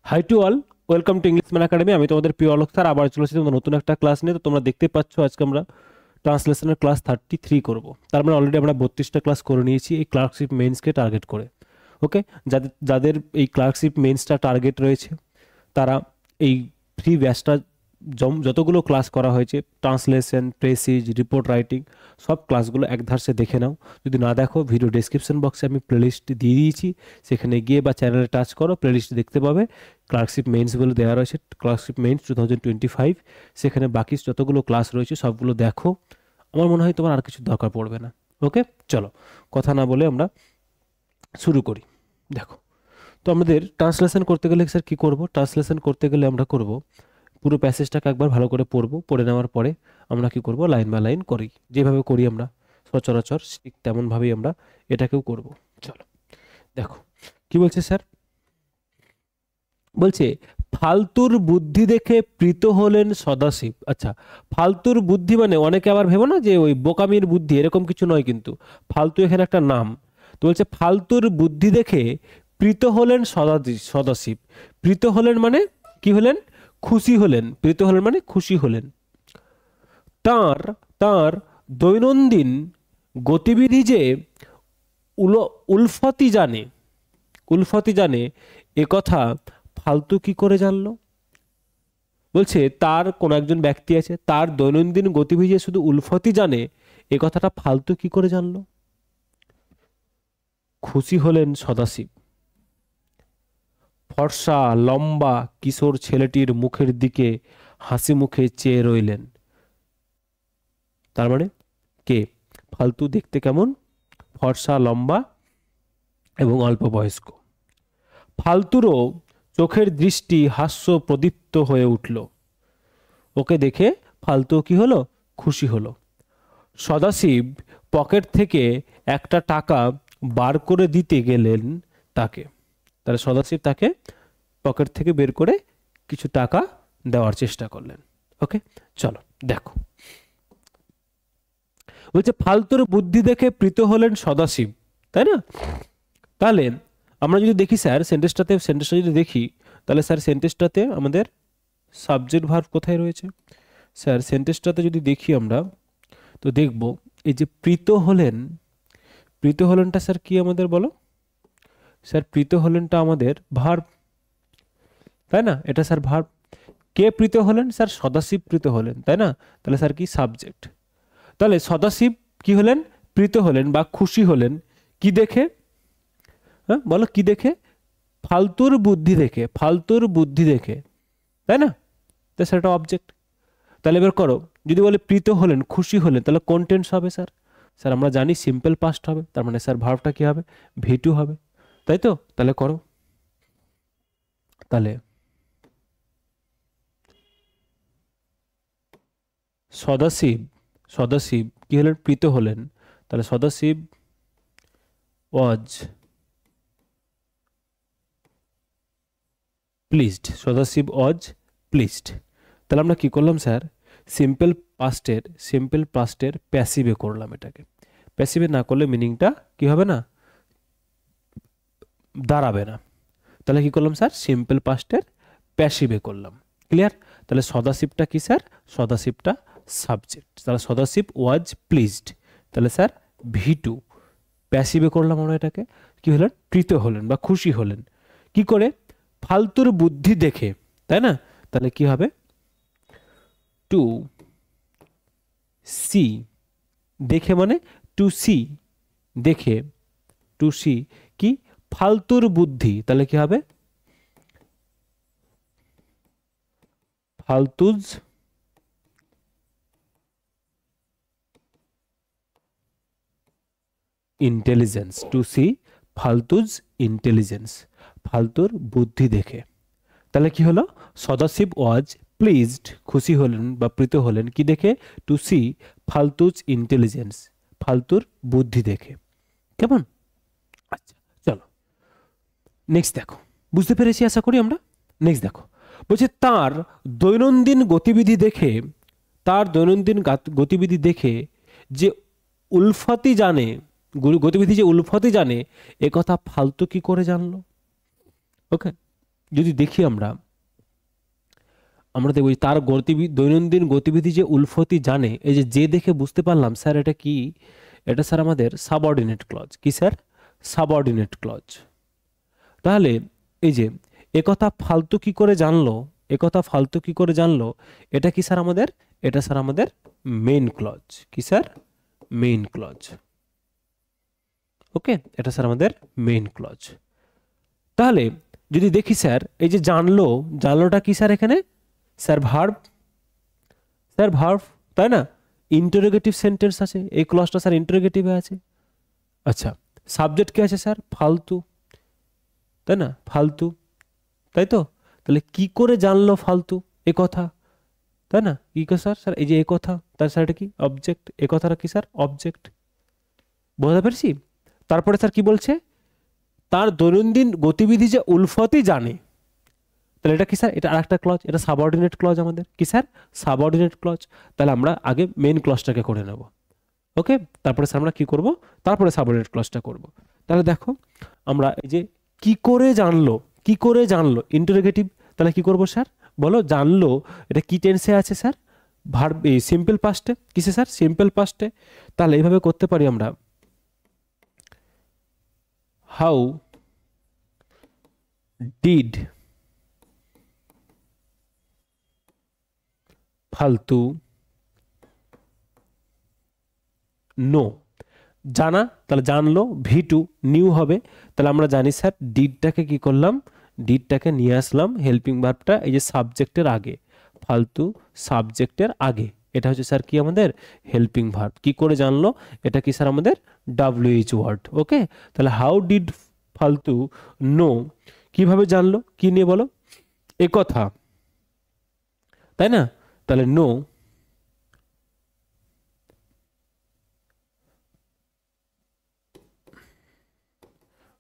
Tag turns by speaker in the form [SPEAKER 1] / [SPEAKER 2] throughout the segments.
[SPEAKER 1] High to all, welcome to English man academy. আমি তোমাদের প্রিয় অলোক স্যার, আবার চলেছি তোমাদের নতুন একটা ক্লাস নিয়ে। তো তোমরা দেখতে পাচ্ছ আজকে আমরা ট্রান্সলেশনের ক্লাস 33 করব। তার মানে অলরেডি আমরা 32টা ক্লাস করে নিয়েছি এই ক্লার্কশিপ মেইনসকে টার্গেট করে। ওকে, যাদের যাদের এই ক্লার্কশিপ মেইনসটা টার্গেট রয়েছে তারা এই ফ্রি ব্যাচটা যতগুলো ক্লাস করা হয়েছে, ট্রান্সলেশন, প্রেসিজ, রিপোর্ট রাইটিং, সব ক্লাসগুলো একধারসে দেখে নাও। যদি না দেখো, ভিডিও ডেসক্রিপশন বক্সে আমি প্লেলিস্ট দিয়ে দিয়েছি, সেখানে গিয়ে বা চ্যানেলে টাচ করো, প্লেলিস্ট দেখতে পাবে। ক্লার্কশিপ মেইনস বলে দেওয়া রয়েছে, ক্লার্কশিপ মেইনস 2025, সেখানে বাকি যতগুলো ক্লাস রয়েছে সবগুলো দেখো। আমার মনে হয় তোমার আর কিছু দরকার পড়বে না। ওকে, চলো কথা না বলে আমরা শুরু করি। দেখো, তো আমাদের ট্রান্সলেশন করতে গেলে স্যার কী করব? ট্রান্সলেশন করতে গেলে আমরা করব পুরো প্যাসেজটাকে একবার ভালো করে পড়বো, পড়ে নেওয়ার পরে আমরা কি করব, লাইন বাই লাইন করি, যেভাবে করি আমরা সচরাচর ঠিক তেমনভাবেই আমরা এটাকেও করব। চলো দেখো কি বলছে স্যার। বলছে ফালতুর বুদ্ধি দেখে প্রীত হলেন সদাশিব। আচ্ছা, ফালতুর বুদ্ধি মানে অনেকে আবার ভেবো না যে ওই বোকামির বুদ্ধি, এরকম কিছু নয় কিন্তু। ফালতু এখানে একটা নাম। তো বলছে ফালতুর বুদ্ধি দেখে প্রীত হলেন সদাশিব। প্রীত হলেন মানে কি হলেন? খুশি হলেন। প্রীত হলেন মানে খুশি হলেন। তার তার দৈনন্দিন গতিবিধি যে উলফতি জানে, উলফতি জানে, এ কথা ফালতু কি করে জানলো? বলছে তার কোন একজন ব্যক্তি আছে, তার দৈনন্দিন গতিবিধি শুধু উলফতি জানে, এ কথাটা ফালতু কি করে জানলো? খুশি হলেন সদাশিব। ফর্সা লম্বা কিশোর ছেলেটির মুখের দিকে হাসি মুখে চেয়ে রইলেন। তার মানে কে? ফালতু দেখতে কেমন? ফর্সা, লম্বা এবং অল্প বয়স্ক। ফালতুরও চোখের দৃষ্টি হাস্য প্রদীপ্ত হয়ে উঠল। ওকে দেখে ফালতু কি হলো? খুশি হলো। সদাশিব পকেট থেকে একটা টাকা বার করে দিতে গেলেন তাকে। তাহলে সদাশিব তাকে পকেট থেকে বের করে কিছু টাকা দেওয়ার চেষ্টা করলেন। ওকে, চলো দেখো। বলছে ফালতুর বুদ্ধি দেখে প্রীত হলেন সদাশিব, তাই না? তাহলে আমরা যদি দেখি স্যার সেন্টেন্সটা যদি দেখি, তাহলে স্যার সেন্টেন্সটাতে আমাদের সাবজেক্ট ভার্ব কোথায় রয়েছে? স্যার সেন্টেন্সটাতে যদি দেখি আমরা, তো দেখব এই যে প্রীত হলেন, প্রীত হলেনটা স্যার কি আমাদের বলো? স্যার প্রীত হলেনটা আমাদের ভার্ব, তাই না? এটা স্যার ভার্ব। কে প্রীত হলেন? স্যার সদাশিব প্রীত হলেন, তাই না? তাহলে স্যার কি সাবজেক্ট। তাহলে সদাশিব কি হলেন? প্রীত হলেন বা খুশি হলেন কি দেখে? হ্যাঁ বলো, কি দেখে? ফালতুর বুদ্ধি দেখে, ফালতুর বুদ্ধি দেখে, তাই না? তো সেটা অবজেক্ট। তাহলে এবার করো, যদি বলে প্রীত হলেন, খুশি হলেন, তাহলে কোন টেন্স হবে স্যার? স্যার আমরা জানি সিম্পল পাস্ট হবে, তার মানে স্যার ভার্বটা কি হবে? V2 হবে, তাই তো? তাহলে করো। তাহলে সদাশিব, সদাশিব কি হলেন? প্রীত হলেন। তাহলে সদাশিব ওয়াজ প্লিজড, সদাশিব ওয়াজ প্লিজড। তাহলে আমরা কি করলাম স্যার? সিম্পল পাস্টের প্যাসিভে করলাম এটাকে। প্যাসিভে না করলে মিনিংটা কি হবে না? দাঁড়াবে না। তাহলে কি করলাম স্যার? সিম্পল পাস্টের প্যাসিভে করলাম। ক্লিয়ার? তাহলে সদাশিবটা কি স্যার? সদাশিবটা সাবজেক্ট। তাহলে সদাশিব ওয়াজ প্লিজড, তাহলে স্যার V2। প্যাসিভে করলাম আমরা এটাকে, কি হলেন? প্রীত হলেন বা খুশি হলেন। কি করে? ফালতুর বুদ্ধি দেখে, তাই না? তাহলে কি হবে? টু সি, দেখে মানে টু সি, দেখে, টু সি কি? ফালতুর বুদ্ধি। তাহলে কি হবে? ফালতুজ ইন্টেলিজেন্স। টু সি ফালতুজ ইন্টেলিজেন্স, ফালতুর বুদ্ধি দেখে। তাহলে কি হলো? সদাশিব ওয়াজ প্লিজড, খুশি হলেন বা প্রীত হলেন কি দেখে? টু সি ফালতুজ ইন্টেলিজেন্স, ফালতুর বুদ্ধি দেখে। কেমন? আচ্ছা চলো নেক্সট দেখো। বুঝতে পেরেছি আশা করি আমরা। নেক্সট দেখো, বলছে তার দৈনন্দিন গতিবিধি দেখে, তার দৈনন্দিন গতিবিধি দেখে যে উলফতি জানে, গতিবিধি যে উলফতি জানে, এ কথা ফালতু কি করে জানলো? ওকে, যদি দেখি আমরা দেখব তার দৈনন্দিন গতিবিধি যে উলফতি জানে, এই যে দেখে বুঝতে পারলাম স্যার এটা কি, এটা স্যার আমাদের সাবঅর্ডিনেট ক্লজ। কি স্যার? Subordinate clause. তাহলে এই যে একথা ফালতু কি করে জানলো, এটা কি স্যার আমাদের, এটা স্যার আমাদের মেইন ক্লজ। কি স্যার? Main clause. ওকে, এটা স্যার আমাদের মেইন ক্লজ। তাহলে যদি দেখি স্যার এই যে জানলোটা কি স্যার এখানে? স্যার ভার্ব, তাই না? ইন্টারোগেটিভ সেন্টেন্স আছে, এই ক্লজটা স্যার ইন্টারোগেটিভে আছে। আচ্ছা, সাবজেক্ট কি আছে স্যার? ফালতু, তাই না? ফালতু, তাই তো? তাহলে কি করে জানলো ফালতু এ কথা, তাই না? কি করে স্যার? স্যার এই যে এ কথা, তার স্যার এটা কি? অবজেক্ট। এ কথাটা কি স্যার? অবজেক্ট। বুঝতে পেরেছি? তারপরে স্যার কি বলছে? তার দৈনন্দিন গতিবিধি যে উলফতি জানে, তাহলে এটা কি স্যার? এটা আরেকটা ক্লজ, এটা সাবঅর্ডিনেট ক্লজ আমাদের। কি স্যার? Subordinate clause. তাহলে আমরা আগে মেইন ক্লজটাকে করে নেব। ওকে, তারপরে স্যার আমরা কি করব? তারপরে সাবঅর্ডিনেট ক্লজটা করব। তাহলে দেখো আমরা এই যে কি করে জানলো ইন্টারোগেটিভ, তাহলে কি করব স্যার? বলো, জানলো এটা কি টেন্সে আছে স্যার? ভার্ব, এই সিম্পল পাস্টে। কিসে স্যার? সিম্পল পাস্টে। তাহলে এইভাবে করতে পারি আমরা, হাউ ডিড ফালতু নো। জানা, তাহলে জানলো, ভি2 নিউ হবে। তাহলে আমরা জানি স্যার ডিডটাকে কি করলাম? ডিডটাকে নিয়ে আসলাম হেল্পিং ভার্বটা এই যে সাবজেক্টের আগে, ফালতু সাবজেক্টের আগে। এটা হচ্ছে স্যার কি আমাদের? Helping verb. কি করে জানলো? এটা কি স্যার আমাদের WH ওয়ার্ড। ওকে, তাহলে হাউ ডিড ফালতু নো, কিভাবে জানলো? কি নিয়ে বলো? এ কথা, তাই না? তাহলে নো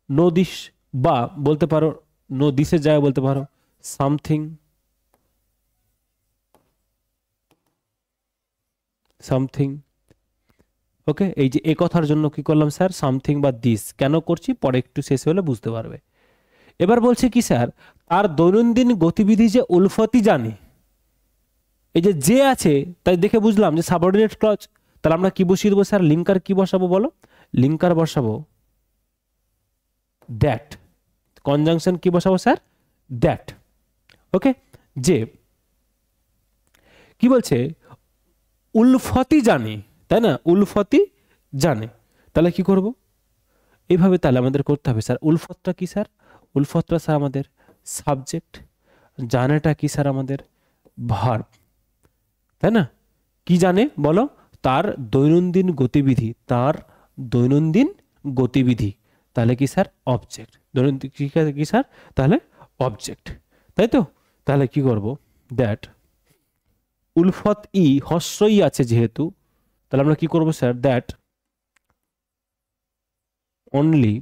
[SPEAKER 1] নো দিস, বা বলতে পারো নো দিসের জায়গায় বলতে পারো সামথিং, ওকে। এই যে এ কথার জন্য কি করলাম স্যার? সামথিং বা দিস। কেন করছি পরে একটু শেষে হলে বুঝতে পারবে। এবার বলছে কি স্যার? তার দৈনন্দিন গতিবিধি যে উলফতি জানে, এই যে আছে তাই দেখে বুঝলাম যে সাবঅর্ডিনেট ক্লজ। তাহলে আমরা কি বসিয়ে দেবো স্যার? লিঙ্কার কি বসাবো বলো? লিঙ্কার বসাবো দ্যাট। কনজাংশন কি বসাবো স্যার? দ্যাট। ওকে, যে কি বলছে? উলফতি জানে, তাই না? উলফতি জানে। তাহলে কি করব? এইভাবে তাহলে আমাদের করতে হবে স্যার। উলফতটা কি স্যার? উলফতটা স্যার আমাদের সাবজেক্ট, জানেটা কি স্যার? আমাদের ভার্ব, তাই না? কি জানে বলো? তার দৈনন্দিন গতিবিধি, তাহলে কি স্যার? অবজেক্ট। দৈনন্দিন কি স্যার? তাহলে অবজেক্ট, তাই তো? তাহলে কি করব? দ্যাট উলফত ই, হস্যই আছে যেহেতু, তাহলে আমরা কি করব স্যার? দ্যাট অনলি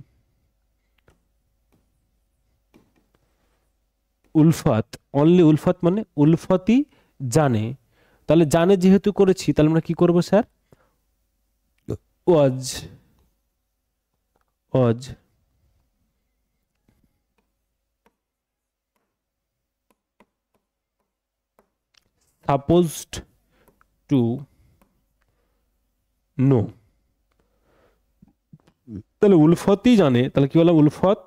[SPEAKER 1] উলফত মানে উলফতই জানে। তাহলে জানে যেহেতু করেছি, তাহলে আমরা কি করব sir? Was supposed to know. তাহলে উলফতই জানে, তাহলে কি বললাম? উলফত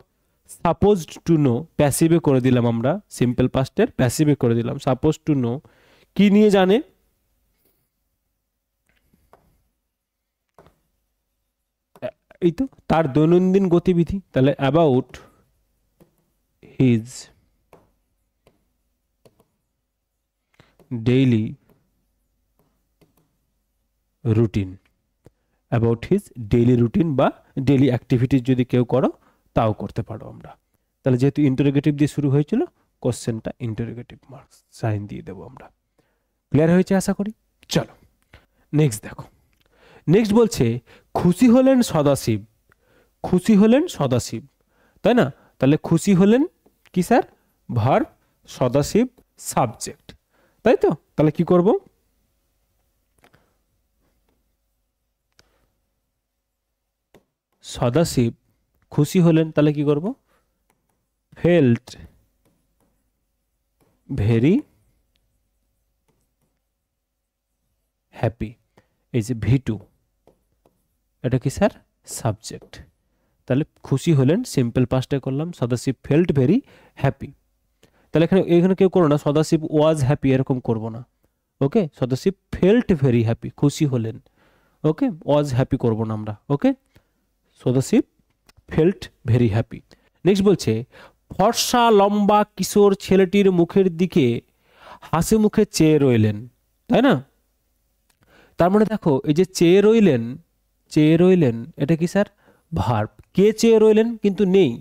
[SPEAKER 1] সাপোজড টু নো, প্যাসিভে করে দিলাম আমরা, সিম্পল পাস্টের প্যাসিভে করে দিলাম। সাপোজ টু নো কি নিয়ে জানে? এই তো তার দৈনন্দিন গতিবিধি। তাহলে about his daily routine, about his daily routine বা ডেইলি অ্যাক্টিভিটিস যদি কেউ করো তাও করতে পারো আমরা। তাহলে যেহেতু ইন্টারোগেটিভ দিয়ে শুরু হয়েছিল, কোশ্চেনটা ইন্টারোগেটিভ মার্কস সাইন দিয়ে দেবো আমরা। ক্লিয়ার হয়েছে আশা করি। চলো নেক্সট দেখো। নেক্সট বলছে খুশি হলেন সদাশিব, তাই না? তাহলে খুশি হলেন কি স্যার? ভার্ব, সদাশিব সাবজেক্ট, তাই তো? তাহলে কি করব? সদাশিব খুশি হলেন, তাহলে কি করব? Felt very happy. এই যে V2 এটা কি স্যার সাবজেক্ট, তাহলে খুশি হলেন সিম্পল পাস্টে করলাম, সদাশিব ফেল্ট ভেরি হ্যাপি। তাহলে এখানে এখানে কেউ করো না সদাশিব ওয়াজ হ্যাপি, এরকম করব না। Okay, Sadashiv felt very happy, খুশি হলেন। ওকে, ওয়াজ হ্যাপি করব না আমরা। Okay, Sadashiv felt very happy. Next বলছে ফর্সা লম্বা কিশোর ছেলেটির মুখের দিকে হাসি মুখে চেয়ে রইলেন, তাই না? তার মানে দেখো এই যে চেয়ে রইলেন এটা কি স্যার ভার্ব। কে চেয়ে রইলেন কিন্তু নেই,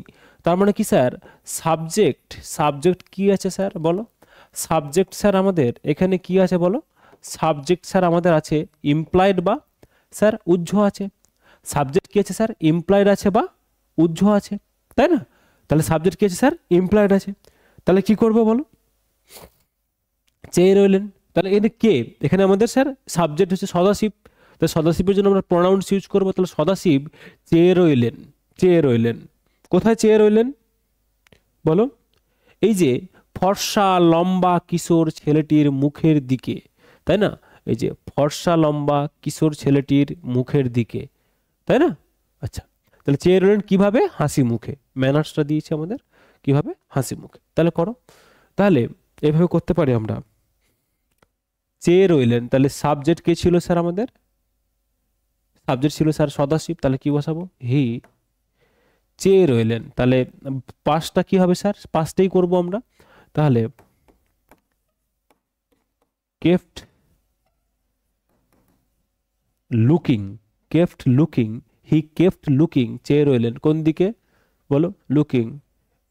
[SPEAKER 1] তার মানে কি স্যার সাবজেক্ট কি আছে স্যার বলো? সাবজেক্ট স্যার আমাদের এখানে কি আছে বলো? সাবজেক্ট স্যার আমাদের আছে ইমপ্লয়েড বা স্যার উহ্য আছে। সাবজেক্ট কি আছে স্যার? ইমপ্লয়েড আছে বা উহ্য আছে, তাই না? তাহলে সাবজেক্ট কি আছে স্যার? ইমপ্লয়েড আছে। তাহলে কি করবে বলো? চেয়ে রইলেন, তাহলে এখানে কে? এখানে আমাদের স্যার সাবজেক্ট হচ্ছে সদাশিব, তাহলে সদাশিবের জন্য আমরা প্রোনাউন্স ইউজ করবো। তাহলে সদাশিব চেয়ে রইলেন। কোথায় চেয়ে রইলেন বলো? এই যে ফর্সা লম্বা কিশোর ছেলেটির মুখের দিকে, তাই না? এই যে ফর্সা লম্বা কিশোর ছেলেটির মুখের দিকে, তাই না? আচ্ছা, তাহলে চেয়ে রইলেন কিভাবে? হাসি মুখে। ম্যানার্সটা দিয়েছে আমাদের কিভাবে? হাসি মুখে। তাহলে করো, তাহলে এভাবে করতে পারি আমরা। চেয়ে রইলেন, তাহলে সাবজেক্ট কে ছিল স্যার আমাদের? সাবজেক্ট ছিল স্যার সদাশিব, তাহলে কি বসাবো? হি চেয়ে রইলেন। তাহলে পাস্টটা কি হবে স্যার? পাস্টেই করব আমরা। তাহলে কেফট লুকিং, হি কেফট লুকিং, চেয়ে রইলেন কোন দিকে বলো? লুকিং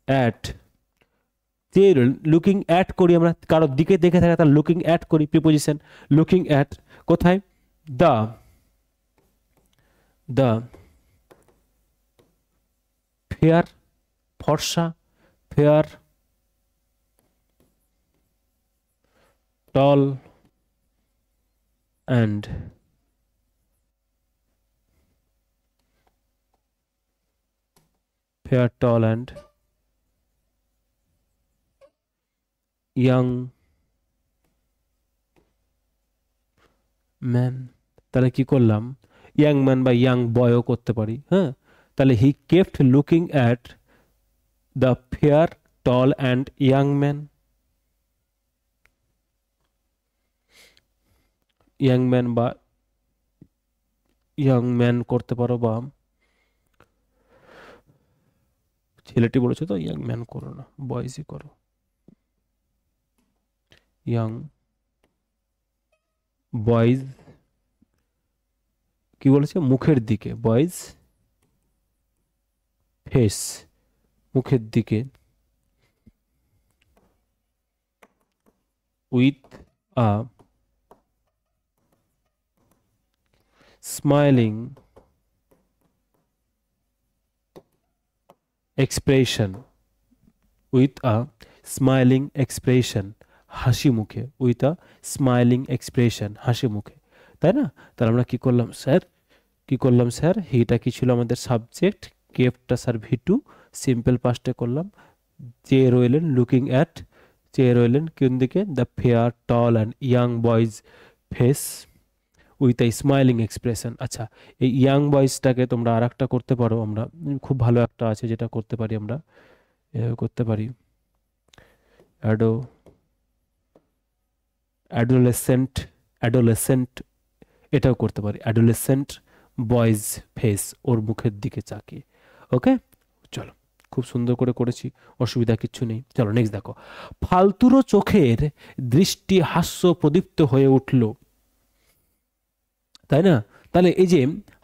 [SPEAKER 1] অ্যাট, চেয়ে রইলেন। লুকিং অ্যাট করি আমরা, কারোর দিকে দেখে থাকে তাহলে লুকিং অ্যাট করি, প্রিপোজিশন লুকিং অ্যাট। কোথায়? দ্য ফেয়ার, ফর্সা, fair, tall and young man. তাহলে কি করলাম? ইয়াং ম্যান বা ইয়াং বয়ও করতে পারি। হ্যাঁ, তাহলে হি kept looking at the fair tall and young man. Young man বা ইয়াং ম্যান করতে পারো, বা ছেলেটি বলেছে তো ইয়াং ম্যান করো না, বয়েজই করো। ইয়াং বয়েজ কি বলেছে? মুখের দিকে, বয়েজ ফেস, মুখের দিকে, with a smiling expression, with a smiling expression, হাসি মুখে, উইথ আ স্মাইলিং এক্সপ্রেশন, হাসি মুখে, তাই না? তাহলে আমরা কি করলাম স্যার? হিটা কি ছিল আমাদের? সাবজেক্ট। কেপটা স্যার V2, সিম্পল পাস্টে করলাম। চেয়ে রইলেন লুকিং অ্যাট, চেয়ে রইলেন কোন দিকে? The fair tall and young boys face with a smiling expression. আচ্ছা, এই ইয়াং বয়েজটাকে তোমরা আর একটা করতে পারো, আমরা খুব ভালো একটা আছে যেটা করতে পারি আমরা, করতে পারি অ্যাডোলেসেন্ট, এটাও করতে পারি। অ্যাডোলেসেন্ট বয়েজ ফেস, ওর মুখের দিকে চাকিয়ে। ওকে, চলো, খুব সুন্দর করে করেছি, অসুবিধা কিচ্ছু নেই। চলো নেক্সট দেখো। ফালতুরো চোখের দৃষ্টি হাস্য প্রদীপ্ত হয়ে উঠল, তাই না? তাহলে এই যে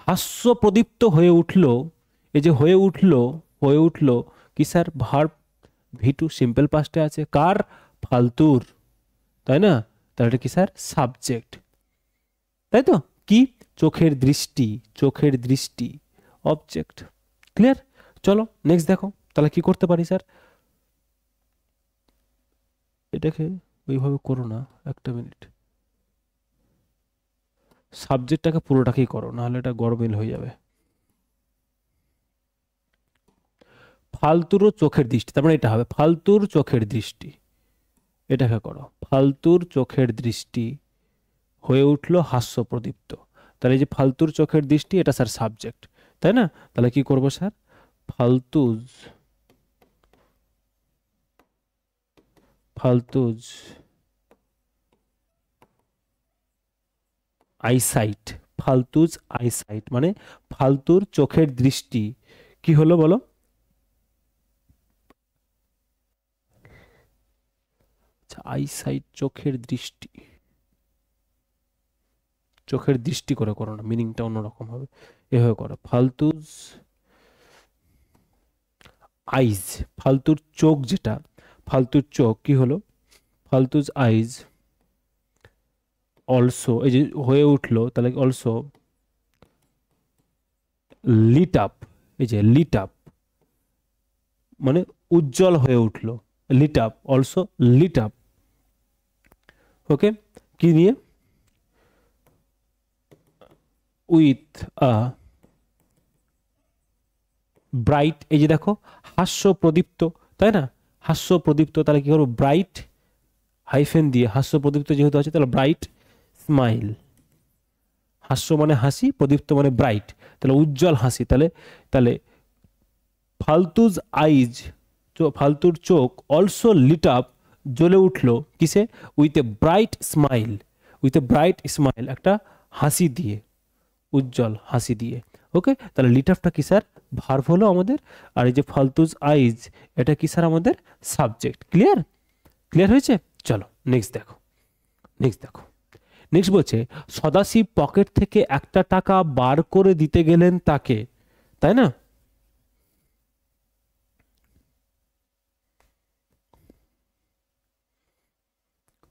[SPEAKER 1] হাস্য প্রদীপ্ত হয়ে উঠল, এই যে হয়ে উঠল কি স্যার? ভার্ব V2, সিম্পল পাস্টে আছে। কার? ফালতুর, তাই না? তাহলে এটা কি স্যার? সাবজেক্ট, তাই তো? কি? চোখের দৃষ্টি অবজেক্ট। ক্লিয়ার? চলো নেক্সট দেখো, তাহলে কি করতে পারি স্যার? এটাকে ওইভাবে করো না, একটা মিনিট, সাবজেক্টটাকে পুরোটাকেই করো, নাহলে এটা গরমিল হয়ে যাবে। ফালতুর চোখের দৃষ্টি, তার মানে এটা হবে ফালতুর চোখের দৃষ্টি। এটাকে করো, ফালতুর চোখের দৃষ্টি হয়ে উঠলো হাস্যপ্রদীপ্ত। তাহলে এই যে ফালতুর চোখের দৃষ্টি, এটা স্যার সাবজেক্ট, তাই না? তাহলে কি করব স্যার, ফালতুজ, ফালতুজ আইসাইট, ফালতুজ আইসাইট মানে ফালতুর চোখের দৃষ্টি কি হলো বলো? আচ্ছা, আইসাইট চোখের দৃষ্টি, চোখের দৃষ্টি করে করো না, মিনিংটা অন্যরকম হবে, এভাবে করো, ফালতুজ আইজ, ফালতুর চোখ, যেটা ফালতুর চোখ কি হলো, ফালতুজ আইজ অলসো, এই যে হয়ে উঠলো, তাহলে অলসো লিট আপ, এই যে লিট আপ মানে উজ্জ্বল হয়ে উঠলো, lit up, also lit up. Okay, কি নিয়ে, উইথ আ ব্রাইট, এই যে দেখো হাস্য প্রদীপ্ত, তাই না? হাস্য প্রদীপ্ত, তাহলে কি করবো, ব্রাইট হাইফেন দিয়ে হাস্য প্রদীপ্ত যেহেতু আছে, তাহলে ব্রাইট স্মাইল, হাস্য মানে হাসি, প্রদীপ্ত মানে ব্রাইট, তাহলে উজ্জ্বল হাসি, তাহলে তাহলে ফালতুজ আইজ, ফালতুর চোখ অলসো লিট আপ, জ্বলে উঠলো কিসে, with a bright smile, with a bright smile একটা হাসি দিয়ে, উজ্জ্বল হাসি দিয়ে। ওকে, তাহলে লিট আপটা কি স্যার, ভার্ব হলো আমাদের, আর এই যে ফালতুজ আইজ এটা কি স্যার আমাদের সাবজেক্ট। ক্লিয়ার, ক্লিয়ার হয়েছে? চলো নেক্সট দেখো, নেক্সট দেখো, নেক্সট বলছে সদাশিব পকেট থেকে একটা টাকা বার করে দিতে গেলেন তাকে, তাই না?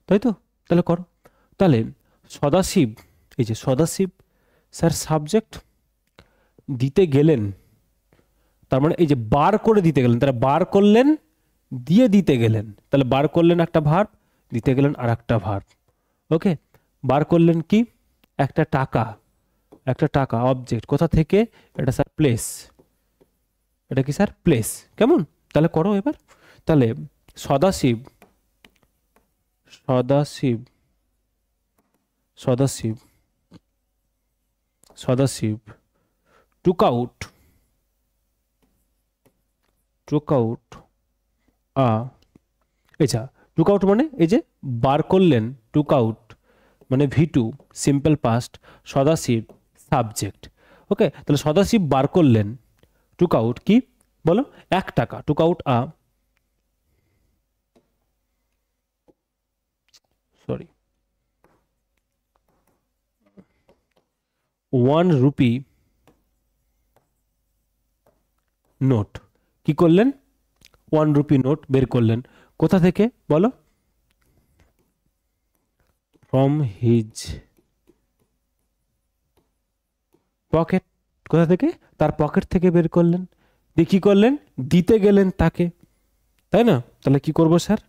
[SPEAKER 1] তাই তো, তাহলে করো, তাহলে সদাশিব, এই যে সদাশিব স্যার সাবজেক্ট, দিতে গেলেন তার মানে এই যে বার করে দিতে গেলেন, তাহলে বার করলেন দিয়ে দিতে গেলেন, তাহলে বার করলেন একটা ভার্ব, দিতে গেলেন আর একটা ভার্ব। ওকে, বার করলেন কি, একটা টাকা, একটা টাকা অবজেক্ট, কোথা থেকে, এটা স্যার প্লেস, এটা কি স্যার প্লেস, কেমন? তাহলে করো এবার, তাহলে Sadashiv, Sadashiv, Sadashiv, Sadashiv took out, took out আ, আচ্ছা, টুক আউট মানে এই যে বার করলেন, টুক আউট মানে ভি2 simple past, Sadashiv subject. Okay, তাহলে সদাশিব বার করলেন, টুক আউট কি বলো, এক টাকা, টুক আউট আ, সরি 1 রুপি নোট, কি করলেন, 1 রুপি নোট বের করলেন, কোথা থেকে বলো, ফ্রম হিজ পকেট, কোথা থেকে, তার পকেট থেকে বের করলেন, দিয়ে কি করলেন, দিতে গেলেন তাকে, তাই না? তাহলে কি করব sir,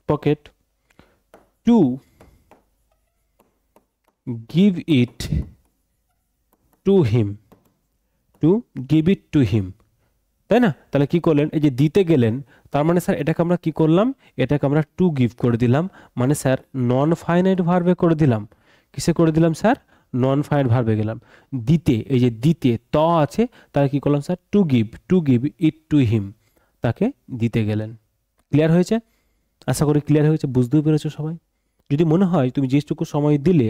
[SPEAKER 1] pocket, to give it to him, to give it to him, তাই না? তাহলে কি করলেন, এই যে দিতে গেলেন, তার মানে স্যার এটাকে আমরা কি করলাম, এটাকে আমরা টু গিভ করে দিলাম, মানে স্যার নন ফাইনাইট ভার্বে করে দিলাম, কিসে করে দিলাম স্যার, নন ফাইনাইট ভার্বে গেলাম, দিতে, এই যে দিতে ত আছে, তাহলে কি করলাম sir, to give it to him, তাকে দিতে গেলেন। ক্লিয়ার হয়েছে? আশা করি ক্লিয়ার হয়েছে, বুঝতেও পেরেছো সবাই। যদি মনে হয় তুমি যেটুকু সময় দিলে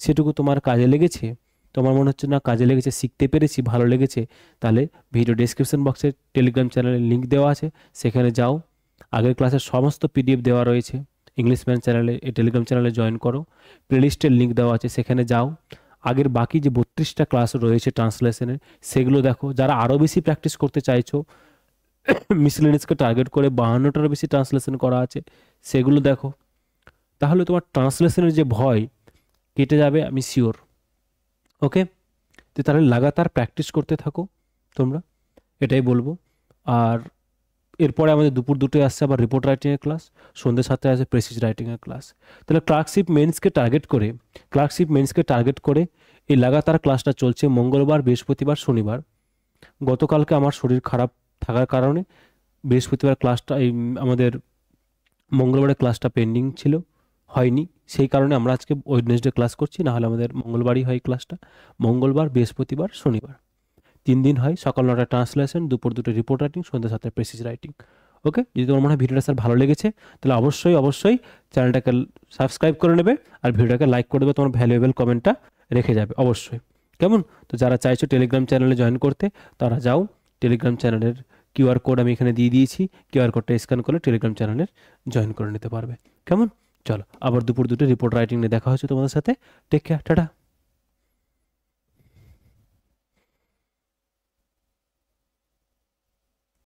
[SPEAKER 1] সেটুকু তোমার কাজে লেগেছে, তোমার মনে হচ্ছে না কাজে লেগেছে, শিখতে পেরেছি, ভালো লেগেছে, তাহলে ভিডিও ডেসক্রিপশন বক্সে টেলিগ্রাম চ্যানেলের লিঙ্ক দেওয়া আছে, সেখানে যাও, আগের ক্লাসের সমস্ত পিডিএফ দেওয়া রয়েছে, ইংলিশ ম্যান চ্যানেলে, এই টেলিগ্রাম চ্যানেলে জয়েন করো, প্লেলিস্টের লিঙ্ক দেওয়া আছে, সেখানে যাও, আগের বাকি যে 32টা ক্লাস রয়েছে ট্রান্সলেশনের সেগুলো দেখো, যারা আরও বেশি প্র্যাকটিস করতে চাইছো, মিসলেনিয়াসকে টার্গেট করে 52টারও বেশি ট্রান্সলেশন করা আছে, সেগুলো দেখো, তাহলে তোমার ট্রান্সলেশনের যে ভয় কেটে যাবে, আমি শিওর। ওকে, তো তাহলে লাগাতার প্র্যাকটিস করতে থাকো তোমরা, এটাই বলবো। আর এরপরে আমাদের দুপুর 2টোয় আসছে আবার রিপোর্ট রাইটিংয়ের ক্লাস, সন্ধ্যে 7টায় আসে প্রেসিজ রাইটিংয়ের ক্লাস। তাহলে ক্লার্কশিপ মেন্সকে টার্গেট করে, ক্লার্কশিপ মেন্সকে টার্গেট করে এই লাগাতার ক্লাসটা চলছে মঙ্গলবার, বৃহস্পতিবার, শনিবার। গতকালকে আমার শরীর খারাপ থাকার কারণে বৃহস্পতিবার ক্লাসটা, এই আমাদের মঙ্গলবারে ক্লাসটা পেন্ডিং ছিল, হয়নি, সেই কারণে আমরা আজকে ওয়েডনেসডে ক্লাস করছি, না হলে আমাদের মঙ্গলবারই হয় ক্লাসটা। মঙ্গলবার, বৃহস্পতিবার, শনিবার 3 দিন হয়। সকাল 9টায় ট্রান্সলেশন, দুপুর 2টায় রিপোর্ট রাইটিং, সন্ধ্যা 7টায় প্রেসিজ রাইটিং। ওকে, যদি তোমার মনে হয় ভিডিওটা স্যার ভালো লেগেছে তাহলে অবশ্যই অবশ্যই চ্যানেলটাকে সাবস্ক্রাইব করে নেবে আর ভিডিওটাকে লাইক করে দেবে, তোমার ভ্যালুয়েবল কমেন্টটা রেখে যাবে অবশ্যই। কেমন? তো যারা চাইছো টেলিগ্রাম চ্যানেলে জয়েন করতে তারা যাও, টেলিগ্রাম চ্যানেলের কিউআর কোড আমি এখানে দিয়ে দিয়েছি, কিউআর কোডটা স্ক্যান করলে টেলিগ্রাম চ্যানেলের জয়েন করে নিতে পারবে। কেমন? চলো, আবার দুপুর 2টায় রিপোর্ট রাইটিং নিয়ে দেখা হচ্ছে তোমাদের সাথে। Take care, tata.